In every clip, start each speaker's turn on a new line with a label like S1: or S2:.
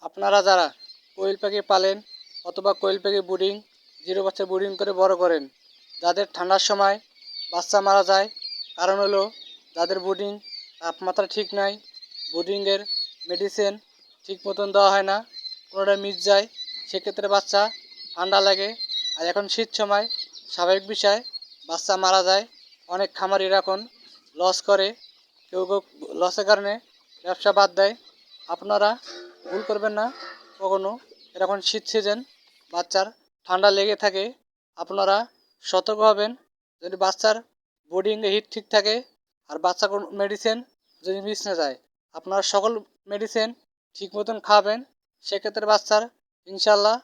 S1: আপনারা যারা কোয়েল পাখি পালেন অথবা কোয়েল পাখি ব্রুডিং জিরো বাচ্চা ব্রুডিং করে বড় করেন, যাদের ঠান্ডার সময় বাচ্চা মারা যায়, কারণ হলো যাদের ব্রুডিং তাপমাত্রা ঠিক নাই, ব্রুডিংয়ের মেডিসিন ঠিক মতন দেওয়া হয় না, কোনোটা মিস যায়, সেক্ষেত্রে বাচ্চা ঠান্ডা লাগে। আর এখন শীত সময় স্বাভাবিক বিষয় বাচ্চা মারা যায়। অনেক খামারিরা এখন লস করে, কেউ কেউ লসের কারণে ব্যবসা বাদ দেয়। আপনারা ভুল করবেন না কখনো। এখন শীত সিজন, বাচ্চার ঠান্ডা লেগে থাকে, আপনারা সতর্ক হবেন। যদি বাচ্চার বোর্ডিংয়ে হিট ঠিক থাকে আর বাচ্চা কোনো মেডিসিন যদি মিস না যায়, আপনারা সকল মেডিসিন ঠিক মতন খাওয়াবেন, সেক্ষেত্রে বাচ্চার ইনশাল্লাহ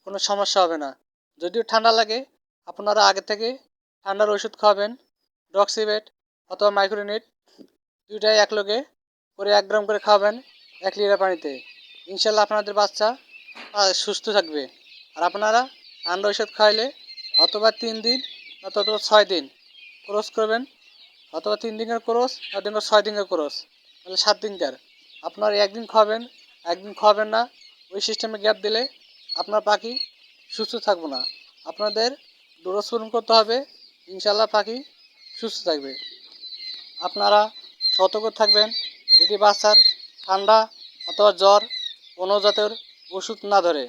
S1: কোনো সমস্যা হবে না। যদিও ঠান্ডা লাগে, আপনারা আগে থেকে ঠান্ডার ওষুধ খাওয়াবেন, ডক্সিভেট অথবা মাইক্রোনিট, দুইটাই এক লগে করে 1 গ্রাম করে খাওয়াবেন 1 লিটার পানিতে। ইনশাল্লাহ আপনাদের বাচ্চা সুস্থ থাকবে। আর আপনারা ঠান্ডা ওষুধ খাওয়াইলে অথবা 3 দিন অথবা 6 দিন ক্রস করবেন, অথবা 3 দিনের ক্রস অথবা 6 দিনের ক্রস, তাহলে 7 দিনকার। আপনারা একদিন খাওয়াবেন, একদিন খাওয়াবেন না, ওই সিস্টেমে গ্যাপ দিলে আপনার পাখি সুস্থ থাকবে না। আপনাদের ডোজ পূরণ করতে হবে, ইনশাল্লাহ পাখি সুস্থ থাকবে। আপনারা সতর্ক থাকবেন, যদি বাচ্চার ঠান্ডা অথবা জ্বর কোনো জাতের ওষুধ না ধরে,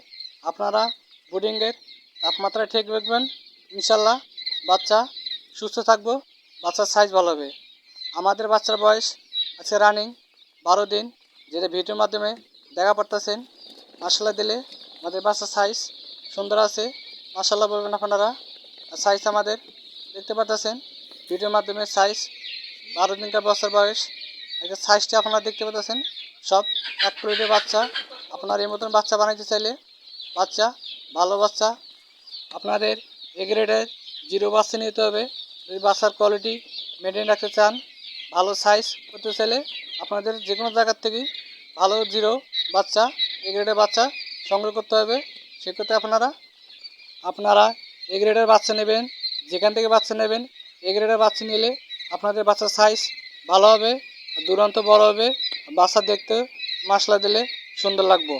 S1: আপনারা ব্রুডিংয়ের তাপমাত্রা ঠিক রাখবেন, ইনশাল্লাহ বাচ্চা সুস্থ থাকবো, বাচ্চার সাইজ ভালো হবে। আমাদের বাচ্চার বয়স আছে রানিং 12 দিন, যেটা ভিডিওর মাধ্যমে দেখা পড়তেছেন। মাসাল্লাহ দিলে আমাদের বাচ্চার সাইজ সুন্দর আছে, মাসাল্লাহ বলবেন আপনারা। সাইজ আমাদের দেখতে পাচ্ছেন ভিডিওর মাধ্যমে, সাইজ 12 দিনকার বাচ্চার বয়স। একটা সাইজটা আপনারা দেখতে পাচ্ছেন, সব 1 প্লেটের বাচ্চা। আপনার এই মতন বাচ্চা বানাইতে চাইলে বাচ্চা ভালো বাচ্চা আপনাদের এ গ্রেডের জিরো বাচ্চা নিতে হবে। যদি বাচ্চার কোয়ালিটি মেনটেন রাখতে চান, ভালো সাইজ করতে চাইলে আপনাদের যে কোনো জায়গার থেকেই ভালো জিরো বাচ্চা এ গ্রেডের বাচ্চা সংগ্রহ করতে হবে। সেক্ষেত্রে আপনারা এ গ্রেডের বাচ্চা নেবেন, যেখান থেকে বাচ্চা নেবেন এ গ্রেডের বাচ্চা নিলে আপনাদের বাচ্চার সাইজ ভালো হবে, দুরন্ত বড় হবে, বাচ্চা দেখতে মাসলা দিলে সুন্দর লাগবে।